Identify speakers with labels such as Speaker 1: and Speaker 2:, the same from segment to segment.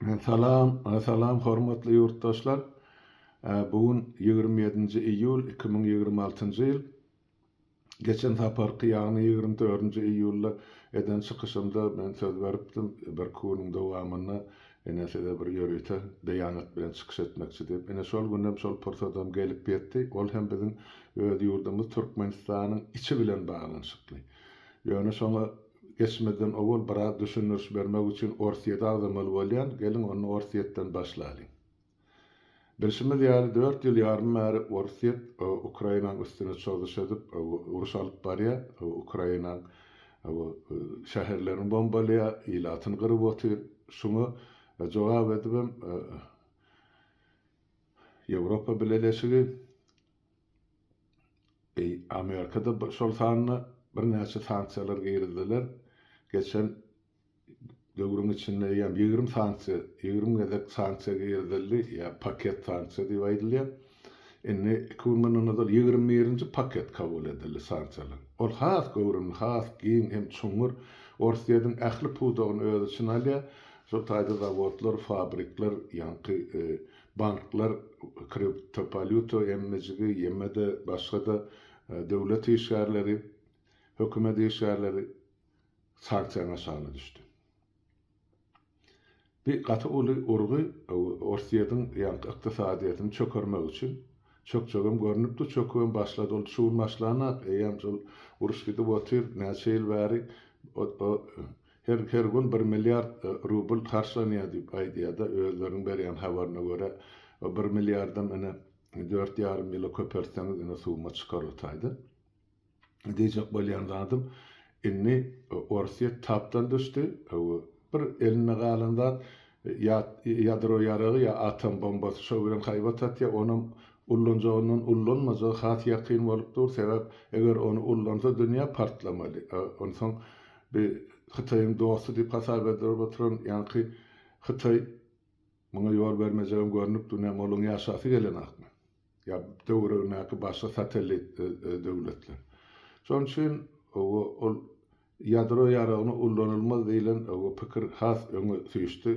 Speaker 1: Salam, hormatly yurttaşlar. Bugün 27 iyul 2026 yıl. Geçen saparky ýagny 24 iyulda eden çykyşymda men söz beripdim bir kunyň dowamyna enesede bir ýörüte beýanat bilen çykyş etmekçi diýip. Ene şol gündem şol portadam gelip ýetdi. Ol hem biziň öz ýurdumyz Türkmenistanyň içi bilen baglanyşykly. Ýöne şoňa geçmeden owul biraz düşünüş bermek üçin Orsiýada agzamaly bolýan, gelin onu Orsiýetden başlaýyn. Bilşimiz ýaly 4 ýyl ýarym bäri Orsiýet Ukrainaň üstüne çöwüş edip uruş alyp barýar. Ukrainaň şäherlerini bombalýar, ilatyny gyryp otyr. Şunu jogap edibem Ýewropa Birleşigi Amerikada şol sanyna bir näçe sanksiýalar giyirdiler. Geçen döwrüň içinde ýa 20 sanksiýa, 20 gedek sanksiýa giyirdiler, ýa paket sanksiýa diýip aýdylýar. Indi 2021-nji paket kabul edildi sanksiýalar. Ol has göwrüm, has giň hem çuňur Orsiýadyň ähli pudagyny öz içine alýar. Şol taýda zavodlar, fabrikler, ýanky banklar, kriptovalyuta emmejigi, ýemede başga da döwlet işgärleri, hökümet işgärleri sanksiýa aşagyna düşdi. Bir gaty urgy Orsiýadyň ýanky ykdysadyýatyny çökermek üçin çökçögüm görnüpdi, çöküň başlady ol şuun başlana ýa şol uruş gidip otyr, näçe ýyl bäri her gün 1 milliard rubl harçlanýar diýip aýdýar da özleriň berýän habaryna görä 1 milliarddan ene 4,5 ýyla köperseňiz ene suwma çykarypdy. Diýjek bolýan zatym inni Orsiýet tapdan düşdi. Bir eline galandan ýadro ýaragy ýa atom bombasy şo bilen haýbat atýar, onuň ullanjagyndan ullanmaja hat ýakyn bolup dur. Sebäp eger onu ullansa dünýä partlamaly. Onsoň bir Hytaýyň dosty diýip hasap edip oturan ýanky Hytaý muňa ýol bermejegim görnüp dur, näme olaň ýaşasy gelen akmy. Ýa döwrüňäki başga satelit döwletler. Şoň üçin ol ýadro ýaragyny ullanylmaz diýilen pikir has öňe süýşdi.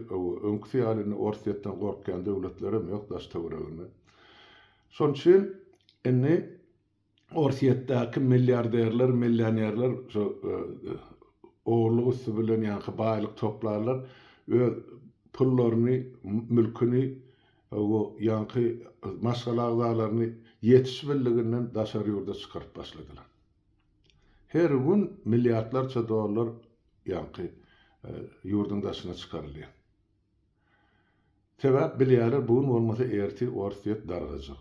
Speaker 1: Öňkü ýalyny Orsiýetden gorkýan döwletlerem ýok daş töwereginde. Şoň üçin indi Orsiýetdäki milliarderler, millionerler şo oğurluğu bilen ýanky baýlyk toplarlar öz pullaryny, mülküni ýanky maşgalaglaryny ýetişbilliginden daşary ýurda çykaryp başladylar. Her gün milliardlarça dollar ýanky ýurdun daşyna çykarylýar. Sebäp bilýärler bugün bolmasa erti Orsiýet dargajak.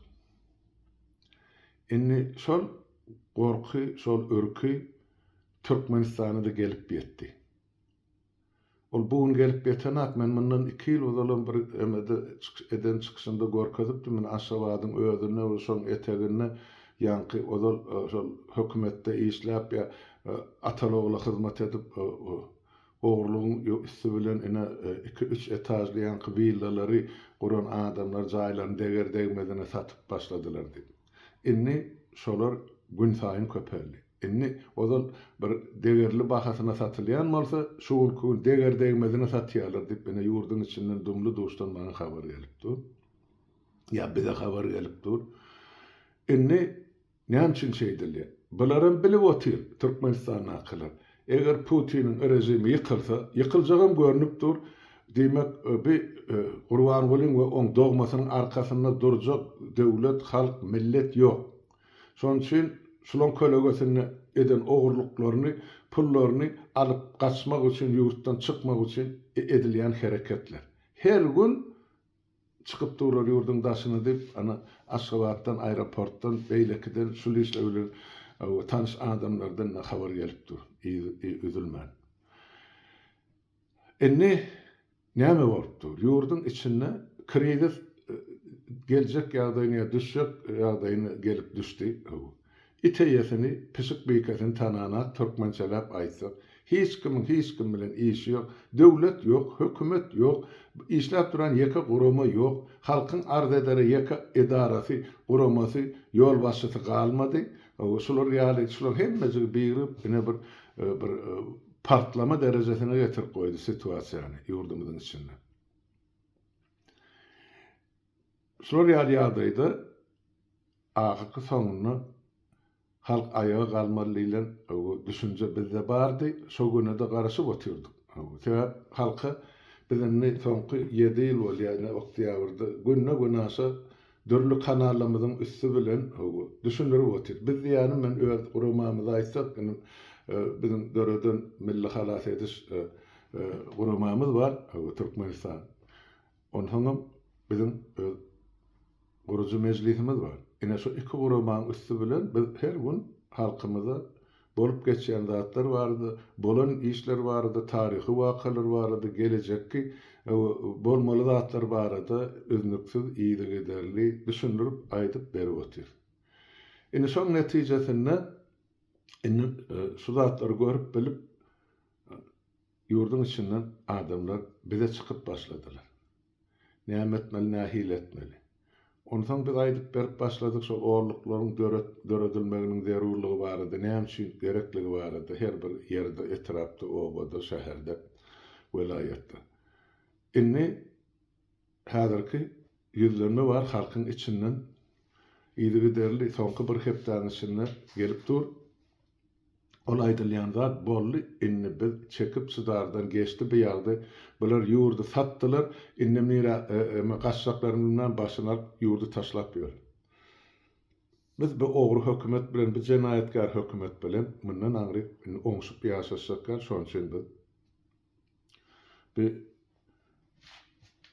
Speaker 1: Indi şol gorky, şol örki Türkmenistana da gelip ýetdi. Ol bugün gelip ýetenak men mundan 2 ýyl bolan bir eden çykyşynda gorkazypdy. Men Aşgabatyň özüne, şoň etegine ýanky ozal şol hökümetde işläp ýa atalogla hyzmat edip oğurluğun üstü bilen ene 2-3 etajly ýanky villalary guran adamlar jaýlaryny deger degmedine satyp başladylar diýip. Indi şolar gün saýyn köperli. Indi ozal bir degerli bahasyna satylýan bolsa, şol gün deger degmedine satýarlar diýip ene ýurdun içinden dumly duşdan bana habar gelipdi. Ýa bize habar gelipdi. Indi näme üçin şeýdilýär? Bularym bilip otyr Türkmenistanyň akylar. Eger Putiniň rejimi ýykylsa, ýykyljagyň görnüp dur. Demek bir Gurban Gulyň we oň dogmasynyň arkasynda durjak döwlet, halk, millet ýok. Şoň üçin şolon kölegesini eden ogurluklaryny, pullaryny alyp gaçmak üçin, ýurtdan çykmak üçin edilýän hereketler. Her gün çykyp durlar ýurdun daşyna diýip ana Aşgabatdan, aeroportdan, beýlekden şol işler tanış adamlardan habar gelipdir. Üzülmän. Indi näme bolupdy? Ýurdun içinde krizis geljek ýagdaýyna düşjek ýagdaýyna gelip düşdi. İteýesini, pisik beýkesini tananak, türkmençelap aýtsak, hiç kim bilen işi ýok, döwlet ýok, hökümet ýok, işläp duran ýeke gurama ýok, halkyň arz ederi ýeke edarasy, guramasy, ýol başçysy galmady. Şolar ýaly, şolar hemmesi birip bir partlama derejesine getirip goýdy situasiýany ýurdumyzyň içinde. Şol ýaly-ýagdaýda ahyrky soňuny halk ayağa galmalylan düşünje bizde bardy. Şo güne de garaşyp otyrdyk. Sebäp halka bizimni soňky 7 ýyl bolýar, oktyýabrda günne günasa dörli kanallarymyzyň üstü bilen düşündirip otyr. Biz ýani men öz guramamyza aýtsak, bizim döreden milli halas ediş guramamyz bar, Türkmenistan. Ondan bizim gurucu meclisimiz bar. Ine şu iki guramaň üstü bilen biz her gün halkymyza bolup geçýän zatlar bardy, bolan işler bardy, taryhy wakalar bardy, gelecekki bolmaly zatlar bardy, öznüksiz iýdi giderli düşündirip aýdyp berip otyr. Ine şoň netijesinde şu zatlary görüp bilip ýurdun içinden adamlar bize çıkıp başladylar. Näme etmeli, nähil etmeli. Ondan biz aýdyp berip başladyk, şol orluklaryň döredilmeginiň zerurlygy barady, näme üçin gerekligi barady, her bir ýerde, etrapda, obada, şäherde, welaýatda. Inni häzirki ýüzlenme bar halkyň içinden ýygy derli soňky bir hepden içinde gelip dur. Ol aýdylýan zat bolly, inni biz çekip sydardan geçdi bir ýagdy. Bular ýurdu satdylar, inni mira gaçsaklarynyň başyna ýurdu taşlap ýör. Biz bu ogry hökümet bilen, bu jenaýetkar hökümet bilen mundan aňryp oňşup ýaşaşaklar, şoň üçin biz bir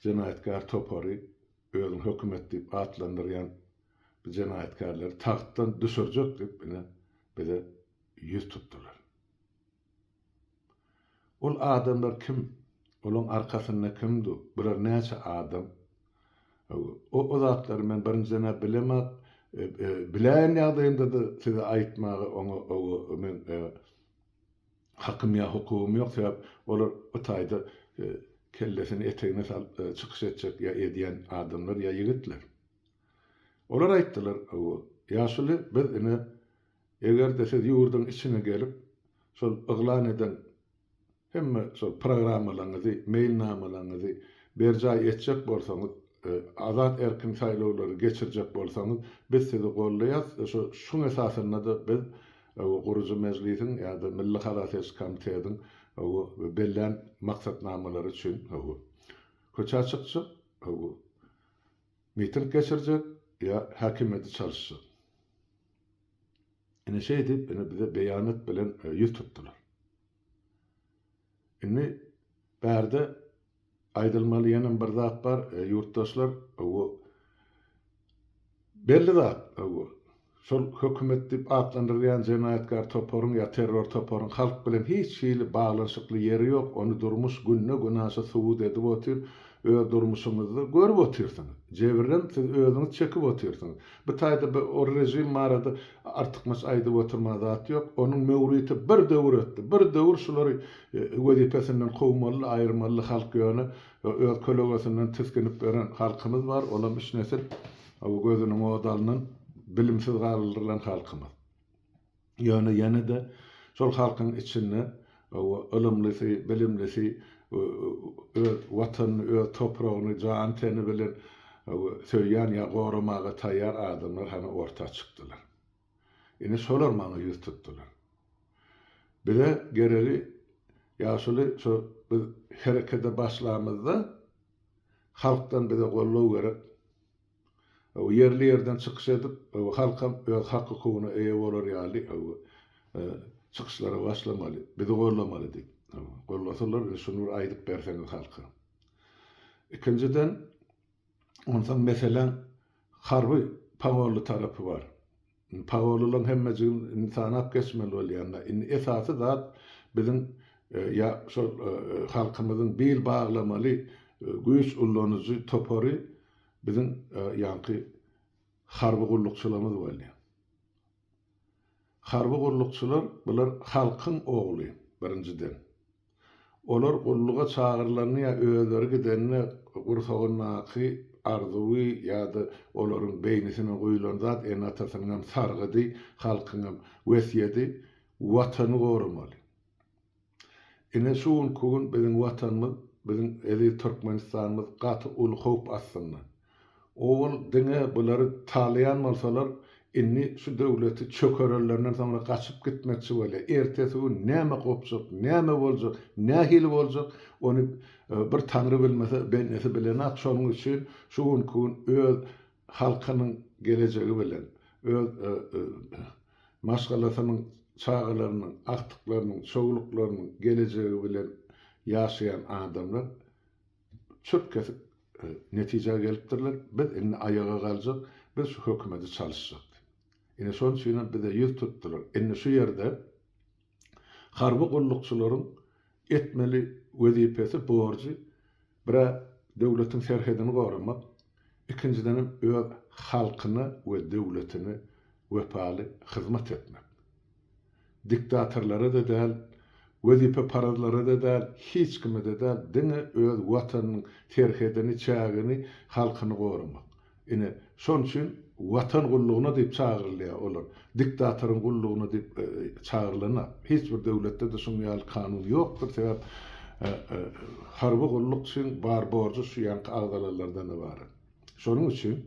Speaker 1: jenaýetkar topary özüň hökümet diýip atlandyrýan bu jenaýetkarlary tahtdan düşürjek diýip bize yüz tuttular. Ol adamlar kim? Olun arkasında kimdi? Bular näçe adam? O zatlary men birincide bilemek, bilen ýagdaýynda da size aýtmagy oňa men hakym ýa hukum ýok, sebäp olar o taýda kellesini etegine salyp çykyş etjek ýa edýän adamlar ýa ýigitler. Olar aýtdylar, ýaşuly biz eger de siz ýurdun içine gelip şol yglan eden hemme şol programmalaryňyzy, mailnamalaryňyzy berjay etjek bolsaňyz, azat erkin saýlawlary geçirjek bolsaňyz, biz sizi gollaýas. Şoň esasynda da biz gurucu meclisiň ýa-da Milli Halas Komitetiň bellen maksatnamalary üçin köçe çykjak, miting geçirjek ýa hakimeti çalışjak. Ine şey edip, bize beýanat bilen yüz tuttular. Inni bärde aýdylmaly ýene bir zat bar, ýurtdaşlar, belli zat, şol hökümet diýip atlandyrýan jenaýetkar toporyň ýa terror toporyň halk bilen hiç şeýle baglanşykly ýeri ýok, onu durmuş günne günasa subut edip otyr. Öz durmuşyňyzdy görüp otyrsyňyz. Jebirden siz özüňiz çekip otyrsyňyz. Bu taýda o rejim marada artykmys aýdyp oturma zat ýok. Onuň mewriti bir döwür ötdi. Bir döwür şolary wezipesinden gowmaly, aýyrmaly halk ýöne öz kolegasinden tiskinip beren halkymyz bar. Olam üç nesil gözüniň odalynyň bilimsiz galyrylan halkymyz. Ýöne ýene de şol halkyň içinde ilmlisi, bilimlisi, watan, topragyny, jan teni bilen söýýän ýa goramaga taýýar adamlar hany orta çykdylar. Ine şolar maňa ýüz tutdular. Bize gereli ýaşuly şu biz herekete başlamyzda halkdan bize gollaw gerek. Yerli yerden çykyş edip halka öz hak hukugyna eýe bolar ýaly çykyşlara başlamaly, bizi gollamaly diýip. Gollasalar şunu aýdyp berseňiz halka. Ikinciden, ondan meselen harby pagorly tarapy bar. Pagorlylyň hemmejigin insana geçmeli bolýanda, esasy zat bizim ýa şol halkymyzyň bil baglamaly güýç ullanyjy topary bizim ýanky harby gullukçylygymyz bolýar. Harby gullukçylar bular halkyň ogly birinciden. Olar gulluga çağırlarını ya özleri gidenine gursagynaky arzuwy ýa-da olaryň beýnisine goýulan zat en atasynyň sargydy, halkynyň wesiýeti watany goramaly. Ine şuň kugün biziň watanymyz, biziň eli Türkmenistanymyz gaty ul howp astynda. Oğul dine buları talayan bolsalar inni şu devleti çökerlerden sonra kaçıp gitmekçi böyle. Ertesi gün näme gopjak, näme boljak, nähil boljak onu bir tanrı bilmese bennesi bilen şonuň üçin şu gün öz halkynyň geleceği bilen öz maşgalasynyň çağalarynyň, aktyklarynyň, çoğuluklarynyň geleceği bilen ýaşaýan adamlar çöp kesip netije gelipdirler. Biz inni ayağa galjak, biz şu hökümeti çalışjak. Ine şol üçin bize ýüz tutdular. Inni şu ýerde harby gullukçylaryň etmeli wezipesi, borjy bira döwletiň serhedini goramak, ikinciden öz halkyna we döwletine wepaly hyzmat etmek. Diktatorlara da däl, wezipe parazlara da däl, hiç kime de däl, dine öz watanyň serhedini, çägini, halkyny goramak. Ine şol üçin watan gullugyna diýip çagyrylýar olar. Diktatoryň gullugyna diýip çagyrylana. Hiç bir döwletde de şoň ýaly kanun ýokdur. Sebäp harby gulluk üçin bar borjy şu ýanky agdalalardan ibaret. Şonuň üçin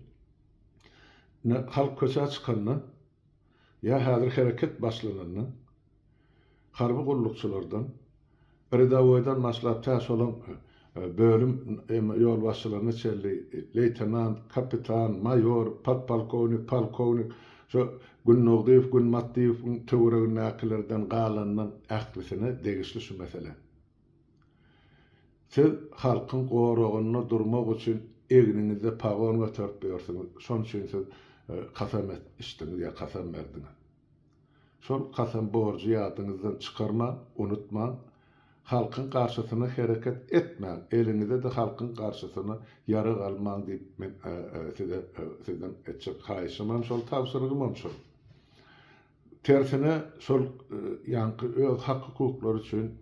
Speaker 1: halk köçe çykandan ýa häzir hereket başlanandan harby gullukçylardan Redawoydan maslap täs bolan bölüm ýol başçylaryna çelli leytenant, kapitan, mayor, podpolkownik, polkownik şu Günnogdyýew, Günmatdyýew töweregin näkilerden galandan ählisine degişli şu mesele. Siz halkyň goragyny durmak üçin egniňizde pagon götürip berýärsiňiz. Şoň üçin siz kasam içdiňiz ýa kasam berdiňiz. Şol kasam borjy ýadyňyzdan çykarma, unutma. Halkyň karşysyna hereket etme. Elinize de halkyň karşysyna ýara galmaň diýip men sizden etjek haýyşymam şol tapşyrygym şol. Tersine şol ýanky öz hak hukuklary üçin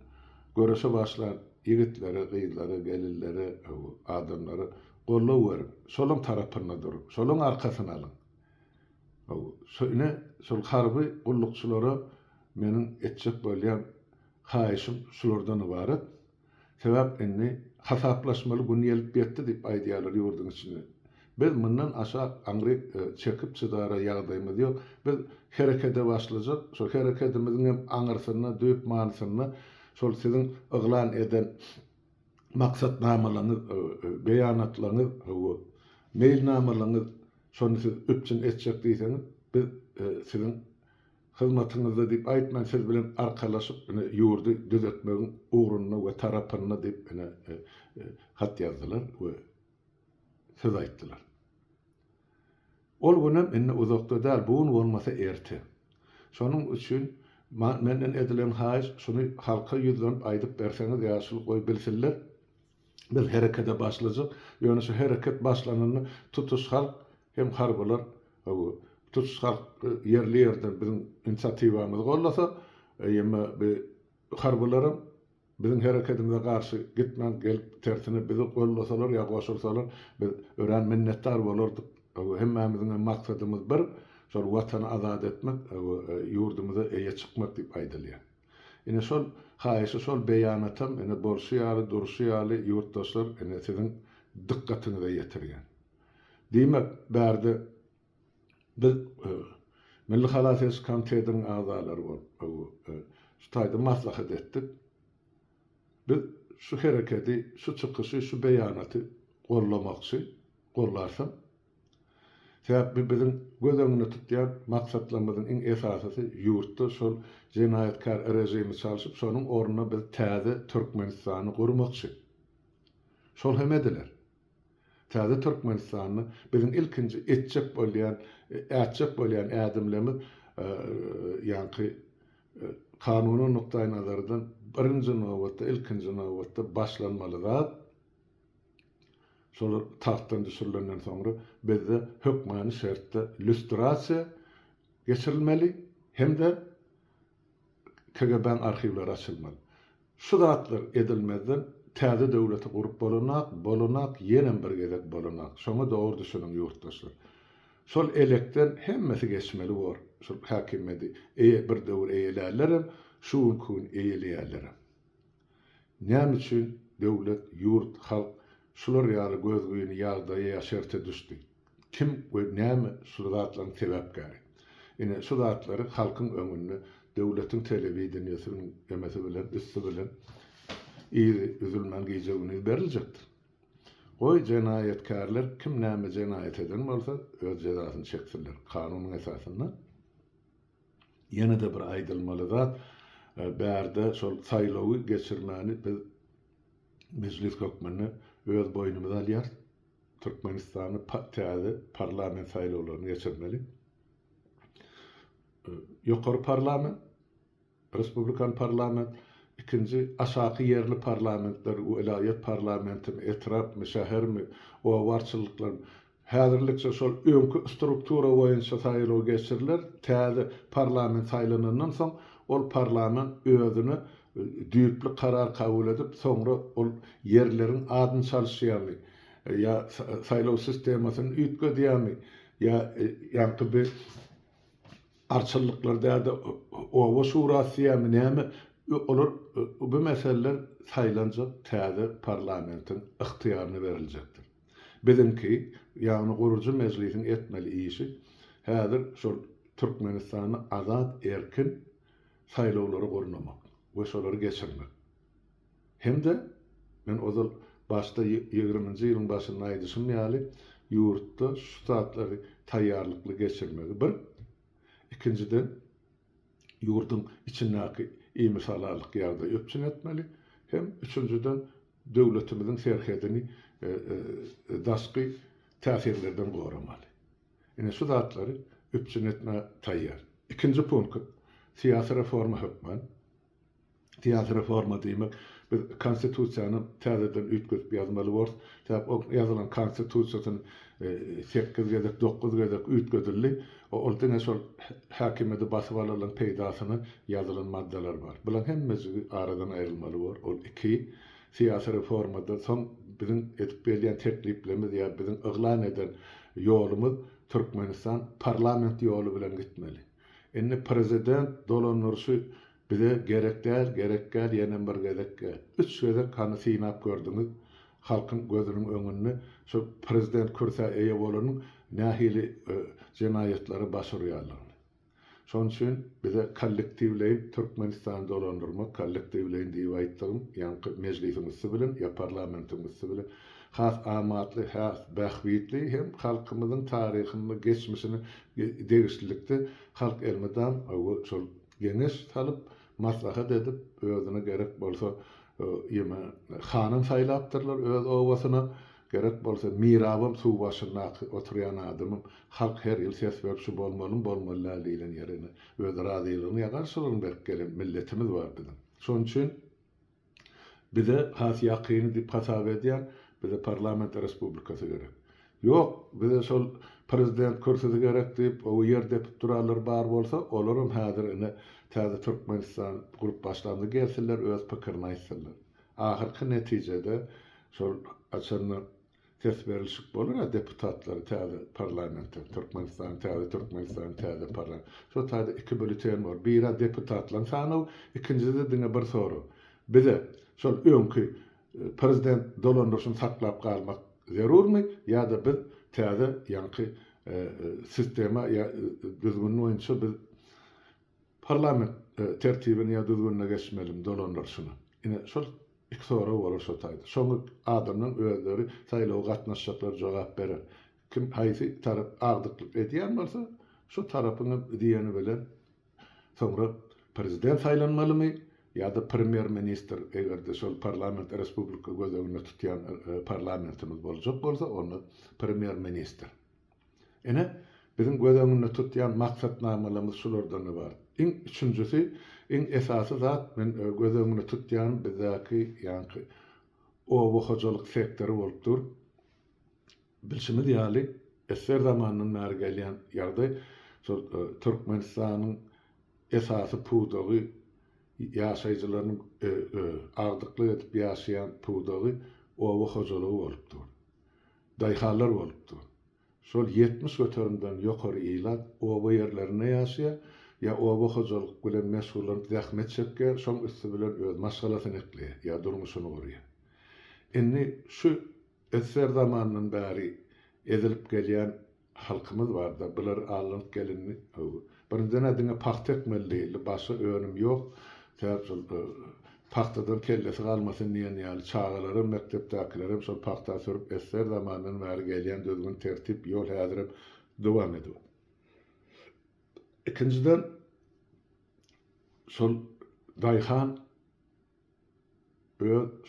Speaker 1: görüşe başlan ýigitleri, gyýdlary, gelilleri, adamlary gollaw berip, şolaň tarapyna durup, şolaň arkasyna alyň. Şol harby gullukçylara meniň etjek bolýan haýyşym şulardan ibaret. Sebäp inni hasaplaşmaly gün gelip ýetdi diýip aýdýarlar ýurdun içinde. Biz mundan aşa aňryk çekip çydara ýagdaýymyz ýok. Biz herekete başlajak. Şol hereketimiziň hem aňyrsyna, düýüp manysyna şol siziň yglan eden maksatnamalaryňyz, beýanatlaryňyz, mailnamalaryňyz şonu siz üpçün etjek diýseňiz, biz siziň hyzmatyňyzda diýip aýtman, siz bilen arkalaşyp ýurdu düzeltmegiň uğruna we tarapyna diýip hat ýazdylar we söz aýtdylar. Ol günem inni uzakda däl, bugun bolmasa erti. Şonuň üçin menden edilen haýyş şunu halka ýüzlenip aýdyp berseňiz ýaşyl goý bilsinler. Biz herekete başlajak. Ýöne şu hereket başlanany tutuş halk hem harbylar, tutuş halk yerli ýerden biziň inisiativamyzy gollasa, ýa-da harbylarym biziň hereketimize garşy gitmän gelip tersine bizi gollasalar ýa goşulsalar biz ören minnetdar bolardyk. Hemmämiziň maksatymyz bir, şol watany azad etmek, ýurdumyza eýe çykmak diýip aýdylýar. Ine şol haýyşy, şol beýanatam ene bolşy ýaly, durşy ýaly ýurtdaşlar ene siziň dikkatinize ýetirgen. Diýmek bärde biz Milli Halasy Komitetiň agzalary bolup, şu taýda maslahat etdik. Biz şu hereketi, şu çykyşy, şu beýanaty gollamakçy, gollarsak, sebäp biziň göz öňüne tutýan maksatlarymyzyň iň esasy ýurtda şol jenaýatkar rejimi çalyşyp, şonuň ornuna biz täze Türkmenistany gurmakçy. Şol hem ediler. Täze Türkmenistany biziň ilkinji etjek bolýan ädimlerimiz ýanky kanuny nukdaý nazardan birinji nowatda, ilkinji nowatda başlanmaly zat. Şol tahtdan düşürilenden soňra bizde hökmany şertde lüstrasiýa geçirilmeli hem de KGB'ň arhivleri açylmaly. Şu zatlar edilmeden täze döwleti gurup bolanak, ýene bir gezek bolanak. Şoňa dogry düşünün ýurtdaşlar. Şol elekden hemmesi geçmeli bor. Şol hakimeti bir döwür eýelerler, şu gün eýelýärler. Näme üçin döwlet, ýurt, halk şular ýaly göz güýüni ýagdaýa ýaşerte düşdi. kim we näme şu zatlaryň sebäpkäri. Ine şu zatlary halkyň öňünde döwletiň telewizionynyň emesi bilen üstü bilen üzülmän gejegini beriljekdir. Oy jenayetkarlar kim näme jenayet eden bolsa öz jezasyny çeksinler kanunyň esasynda. Ýene de bir aýdylmaly zat bärde şol saýlawy geçirmäni biz meclis hökmüni öz boýnumyza alýar. Türkmenistany täze parlament saýlawlaryny geçirmeli. Ýokary parlament, respublikan parlament, ikinci aşağı yerli parlamentler, vilayet parlamentini, etraf mi, şäher mi, o warçylyklar häzirlikçe şol öňkü struktura boýunça saýlaw geçiriler. Täze parlament saýlanandan soň ol parlament özüni düýpli karar kabul edip soňra ol yerlerin adyny çalşýarly. Ya saýlaw sistemasyny üýtgedýärmi, ya ýa-da bir arçylyklarda owa şurasyýamy näme olur bu meseleler saýlanjak täze parlamentin ihtiýaryna beriljekdir. Bizimki ýagny gurucu meclisiň etmeli işi häzir şol Türkmenistany azat erkin saýlawlary gurnamak we şolary geçirmek. Hemde men ozal başda 20-nji ýylyň başynda aýdyşym ýaly ýurtda şu satlary taýýarlykly geçirmegi bir. İkinciden ýurdun içindäki iýmisalarlyk ýagda öpçün etmeli. Hem üçüncüden döwletimiziň serhedini daşky täsirlerden goramaly. Ine şu zatlary öpçün etme taýýar. İkinci punkt siyasi reforma hökmän. Siyasi reforma diýmek biz konstitusiýanyň täzeden üýtgüp ýazmaly bol. Täp o ýazylan konstitusiýanyň 8 gezek 9 gezek üýtgüdildi. O oltene şol häkimeti basyp alan peýdasyny ýazylan maddeler bar. Bular hemmesi aradan aýrylmaly bol. O iki siyasi reformada soň biziň etip berýän tekliplerimiz ýa biziň yglan eden ýolumuz Türkmenistan parlament ýolu bilen gitmeli. Indi prezident dolanurşy bize gerekler, ýene bir gerekler. Üç gezek hany synap gördüňiz. Halkyň gözüniň öňünde şu prezident kürse eýe bolanyň nähili jenaýetlary başarýarlar. Şoň üçin bize kollektiwleyip Türkmenistan dolandyrmak, kollektiwleýin diýip aýtdym, ýa-ni meclisimiz bilen, ýa parlamentimiz bilen has amatly, has bähwitli hem halkymyzyň taryhyny, geçmişini degişlikde halk elmeden şol geňeş salyp maslahat edip özüne gerek bolsa ýeme hanyn saýlapdyrlar öz owasyna gerek bolsa mirabym suw başyna oturýan adamym halk her ýyl ses beripşi bolmaly diýilen ýerine öz razylygyny ýagarşylygyny berip gelen milletimiz bar bizim. Şoň üçin bize has ýakyny diýip hasap edýän bize parlament respublikasy gerek. Ýok, bize şol prezident kürsüsi gerek diýip o ýerde turarlar bar bolsa, olaram häzir ine täze Türkmenistan grup başlandy gelsinler, öz pikirini aýtsinler. Ahyrky netijede şol açanyň ses berilşik bolar deputatlar täze parlamentde Türkmenistan täze parlament. Şo täze iki bölüten bar. Biri deputatlar sanaw, ikincisi diňe bir soru. Bize şol öňkü prezident dolandyrşyny saklap galmak zerurmy ýa-da biz täze ýanky sistema ýa düzgün boýunça biz parlament tertibini ýa düzgünne geçmelim dolandyrşyny. Ine şol iki soru bolar şo taýda. Şoňa adamyň özleri saýlaw gatnaşjaklar jogap berer. Kim haýsy tarap agdyklyk edýän bolsa, şo tarapyny diýeni bilen soňra prezident saýlanmalymy ýa-da premier minister egerde şol parlament respublika gözeginde tutýan parlamentimiz boljak bolsa, onu premier minister. Ene biziň gözeginde tutýan maksatnamalymyz şulardan bar. Üçüncüsi, esasy zat men gözeginde tutýan bizdäki ýa-ni owa hojalyk sektory bolupdyr. Bilşimiz ýaly eser zamanynyň näre gelýän ýerde şol Türkmenistanyň esasy puwdagy ýaşaýjylaryň agdyklyk edip ýaşaýan puwdagy owa hojalygy bolupdyr. Daýhalar bolupdyr. Şol 70 götürümden ýokary ýylat owa ýerlerine ýaşaýar, ýa owa hojalyk bilen meşgullanıp zähmet çekýär, şoň üstü bilen öz maşgalasyny ekleýär, ýa durmuşyny gurýar. Indi şu eser zamanynyň bäri edilip gelýän halkymız var da bular alınıp gelinni. Birinden adına paht etmeli, başı önüm yok. Pahtadan kellesi kalmasın diyen ýaly çağalarym, mektepdakilerim şol pahta sürüp esser zamandan bäri gelýän düzgün tertip ýol häzirip dowam edip. Ikinciden şol daýhan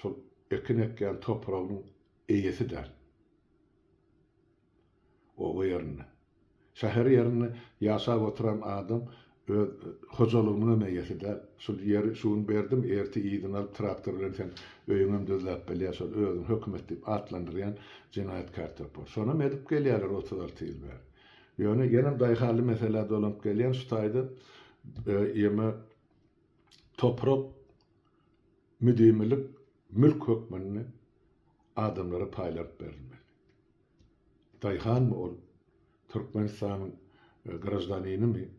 Speaker 1: şol ekin ekýän topragyň eýesi der. O ýerine. Şäher ýerine ýaşap oturan adam öz hojalygynyň eýesi der. Şol ýeri şuň berdim, erti ýygyny alyp traktor bilen sen öýüňem dözläp belýär, şol özüň hökümet diýip atlandyrýan jinaýatkar topar. Şonu edip gelýärler 36 ýyl bäri. Ýöne ýene daýhaly mesele dolup gelýän şu taýda ýeme toprak müdimlik mülk hökmünni adamlara paýlap berilmeli. Daýhan mı ol Türkmenistanyň grajdaniynymy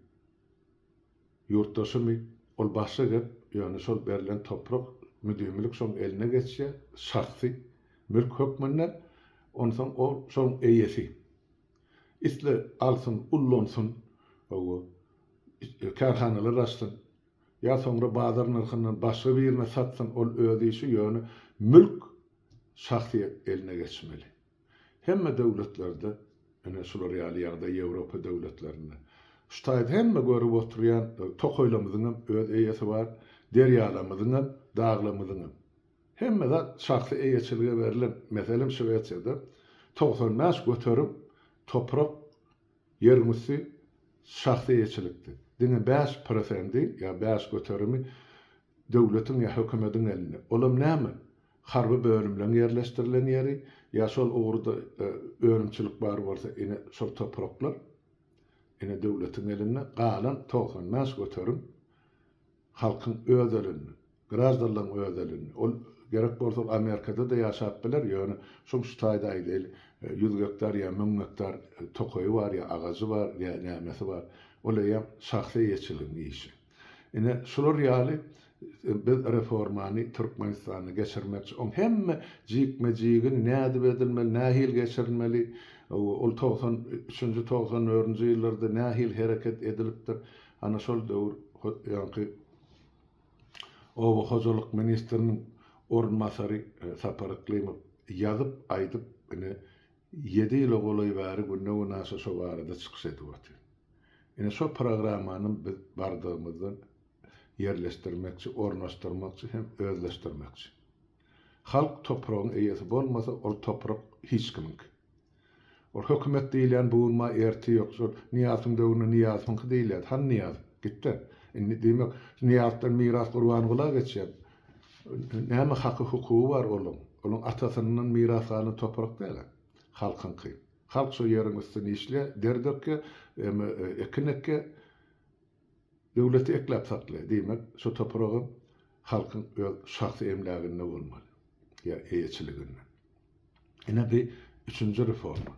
Speaker 1: yurtdaşymy ol başa gep ýöne şol berilen toprak müdimlik şoň eline geçse şahsy mülk hökmünden onsoň o şoň eýesi. Isle alsın, ullonsun, o karhanalar açsın. Ya sonra bazar narkından başka birine satsın, ol ödeyişi yönü mülk şahsiyet eline geçmeli. Hemme devletlerde, yani şular ýaly Avropa devletlerinde, şu taýda hemme görüp oturýan tokoýlamyzyň öz eýesi bar, derýalamyzyň, daglamyzyň. Hemme de şahsy eýeçilige berilen, meselem Şweýçede 95 götürüp toprak ýermisi şahsy eýeçilikdi. Diňe 5% ya 5 göterimi döwletiň ya hökümetiň eline. Olam näme? Harby bölümleň ýerleşdirilen ýeri ya şol ugurda öňçilik bar bolsa ine şol topraklar ine döwletiň eline galan 95 göterim halkyň öz eline, grajdanlaryň öz eline. Ol gerek bolsa Amerikada da ýaşap biler, ýöne şu taýda aýdyl 100 hektar ya 1000 hektar tokoyu var ya ağacı var ya nämesi var. Olayam şahsy eýeçiligini işi. Ine şular ýaly biz reformany Türkmenistanyň geçirmekçi. On hemme jikmejigin näde edilmeli, nähil geçirilmeli. Ol 93-nji 94-nji ýyllarda nähil hereket edilipdir. Ana şol döwür ýa-ni o hojalyk ministriniň ornmasary Sapar Klimov ýazyp aýdyp ine 7 ýyl goly bäri günne näse şo barada çykyş edip. Ine şo programmanyň biz bardygymyzdan yerleşdirmekçi, ornaşdyrmakçy hem özleşdirmekçi. Halk topragyň eýesi bolmasa, ol toprak hiç kimink. Ol hökümet diýilen buğunma erti ýok. Niýatyň döwrüne niýatyň diýilýär. Han niýat gitdi. Indi diýmek niýatdan miras gurban golar geçýär. Näme haky hukuky bar olam? Olaň atasynyň miras alan toprak däl. Halkynky. Halk şu ýeriň üstüne işle, derdekke, ekinekke döwleti eklep sakly. Diýmek, şu topragy halkyň öz şahsy emläginde bolmaly. Ya eýeçiliginde. Ine bir üçüncü reforma.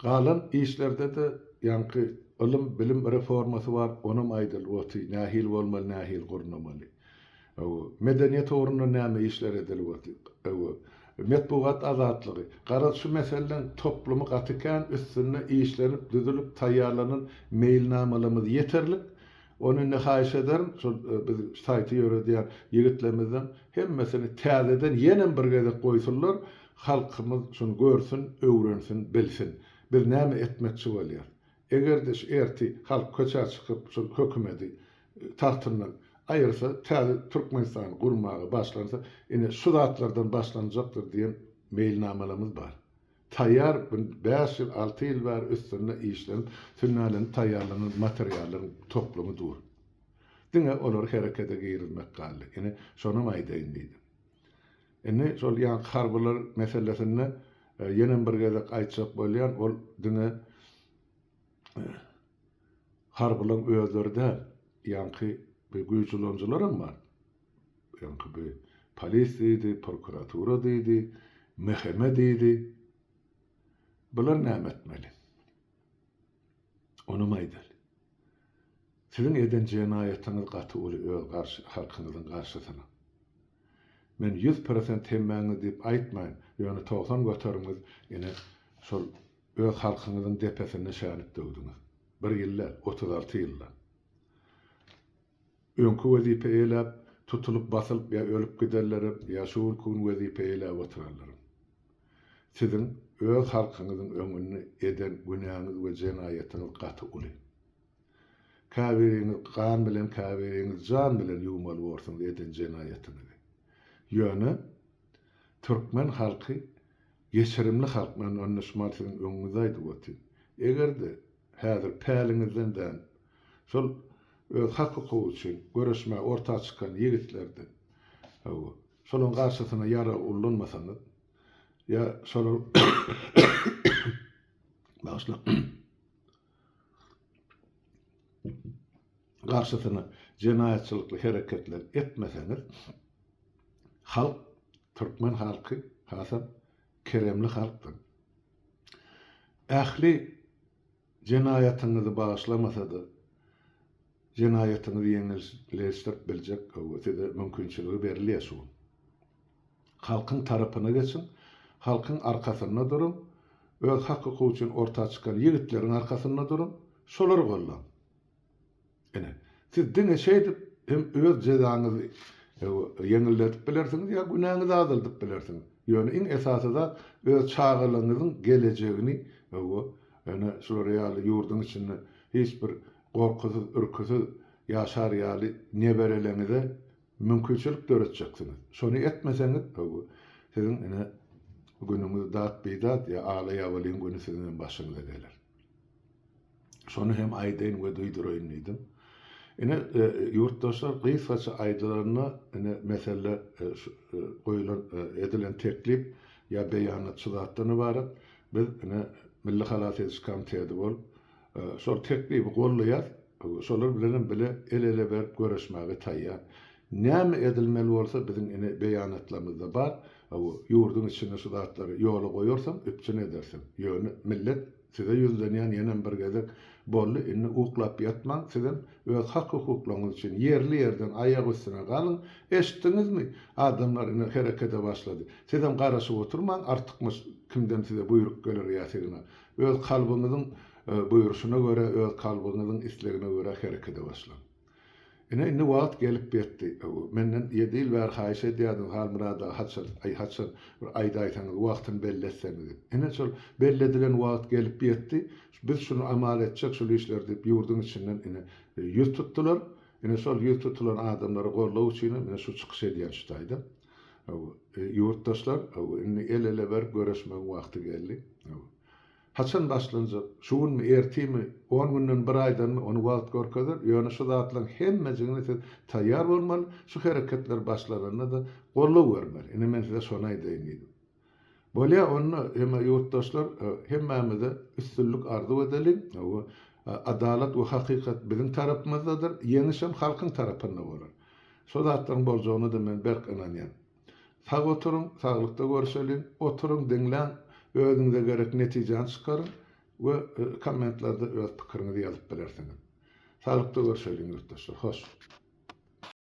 Speaker 1: Galan işlerde de ýanky ilim bilim reformasy var. Onum aýdyl wagty nähil bolmaly, nähil gurnamaly. Medeniýet ugrunda näme işler edilip wagty. Metbuat azatlygy. Garat şu meselen toplumy gatykan üstüne işlenip düzülüp taýýarlanan mailnamalary yeterlik. Onu nähaýş ederim, biz saýty ýöredýän ýigitlerimizden hemmesini täzeden ýene bir gede goýsunlar, halkymyz şunu görsün, öwrensin, bilsin. Bir näme etmekçi bolýar. Eger de erti halk köçä çykyp şu hökümeti tartyndan aýyrsa, täze Türkmenistan gurmagy başlansa, ine şu zatlardan başlanjakdyr diýen mailnamalarymyz bar. Tayyar 5 ýyl 6 ýyl bar üstüne işlenip, finalen taýýarlanan materiallaryň toplumy dur. Diňe olar herekete girilmek galdy. Ine şonu aýdaýyn diýdim. Ine şol ýa harbylar meselesinde ýene bir gezek aýtjak bolýan ol diňe harbylaryň özlerinde ýanky bir güýçlenjilerim bar. Ýanky bir polis diýdi, prokuratura diýdi, meheme diýdi. Bular näme etmeli? Onu aýdyl. Siziň eden jenaýatyňyz gaty uly öz garşy halkyňyzyň garşysyna. Men 100% hemmäňi diýip aýtmaýyn. Ýöne 90 göteriňiz ine şol öz halkyňyzyň depesine şanyp döwdüňiz. 1 ýyllar, 36 ýyllar. Öňkü wezipe elep, tutulup basylyp ýa ölüp giderler, ýa şu gün wezipe elep oturarlar. Sizin öz halkyňyzyň öňüni eden günäňiz we jenaýatyňyz gaty uly. Käbiriňiz gan bilen, käbiriňiz jan bilen ýuwmaly bolsun eden jenaýatyňyz. Ýöne türkmen halky geçirimli halk men anlaşmasynyň öňüňde aýdyp egerde häzir päliňizden dän şol öz hakyky üçin görüşme ortağa çykan ýigitlerden şolun garşysyna ýara ullanmasaňyz ýa şol başla garşysyna jenaýatçylykly hereketler etmeseňiz halk türkmen halky hasap keremli halkdyr. Ähli jenaýatyňyzy bagyşlamasa-da jenaýatyňyzy ýeňilleşdirip biljek size mümkinçiligi berilýär şu. Halkyň tarapyna geçin, halkyň arkasyna durun, öz hakyky üçin ortağa çykan ýigitleriň arkasynda durun, şolar gollan. Ene, siz diňe şeýdip hem öz jezaňyzy ýeňilletip bilersiňiz ýa günäňizi azaldyp bilersiňiz. Ýöne iň esasy da öz çağırlygyňyzyň gelejegini ene şu real ýurdun içinde hiç bir gorkusyz, ürküsiz ýaşar ýaly nebereleňize mümkinçilik döretjeksiniz. Şonu etmeseňiz sizin ene günüňiz dat beýdat ýa ala ýawalyň güni sizin başyňyza geler. Şonu hem aýdaýyn we duýduraýyn diýdim. Ene yurtdaşlar gysgaça aýdalaryna ene mesele goýulan edilen teklip ýa beýanatçylardan ibaret. Biz ene Milli Halat Ediş Komiteti bol şol teklipi gollaýar. Şolar bilen bile ele berip görüşmäge taýýar. Näme edilmeli bolsa biziň ene beýanatlarymyzda bar. Ýurdun içinde şu zatlary ýola goýarsam öpçün edersin. Ýöne millet size ýüzlenýän ýene bir gezek bolly inni uklap ýatmaň, sizin öz hak hukuklaryňyz üçin ýerli ýerden aýak üstüne galyň. Eşitdiňizmi? Adamlar ine herekete başlady. Sizem garaşyp oturmaň, artykmyş kimden size buyruk gelir ýa-da öz kalbyňyzyň buýruşuna göre, öz kalbyňyzyň islegine göre herekete başlaň. Ine inni wagt gelip betdi. Menden ýedil wer haýş edýärdim, halmyrada haçan bir aýda aýtaňyz wagtyny belletseňiz. Ine şol belledilen wagt gelip betdi. Biz şunu amal etjek, şol işler diýip ýurdun içinden ine ýüz tutdular. Ine şol ýüz tutulan adamlary gorlaw üçin ine şu çykyş edýän şutaýda. Ýurtdaşlar inni ele berip görüşmek wagty geldi. Haçan başlanjak, şugun mi ertimi, 10 günden bir aýdan mı onu wagt görkezler, ýöne şu zatlaryň hemmejigine taýýar bolmaly, şu hereketler başlarına da gollaw bermeli. Ine men size şonu aýdaýyn diýdim. Bolýa onu hem ýurtdaşlar hemmemize üstünlük arzu edelim. Adalet we hakykat biziň tarapymyzdadyr, ýeňişem halkyň tarapynda bolar. Şu zatlaryň boljagyny da men berk inanýan. Sag oturun, saglykda görüşelim, oturun, diňläň, özüňize gerek netijeni çykaryn we kommentlarda öz pikiriňizi ýazyp berersiňiz. Saglykda görüşelim ýurtdaşlar. Hoş.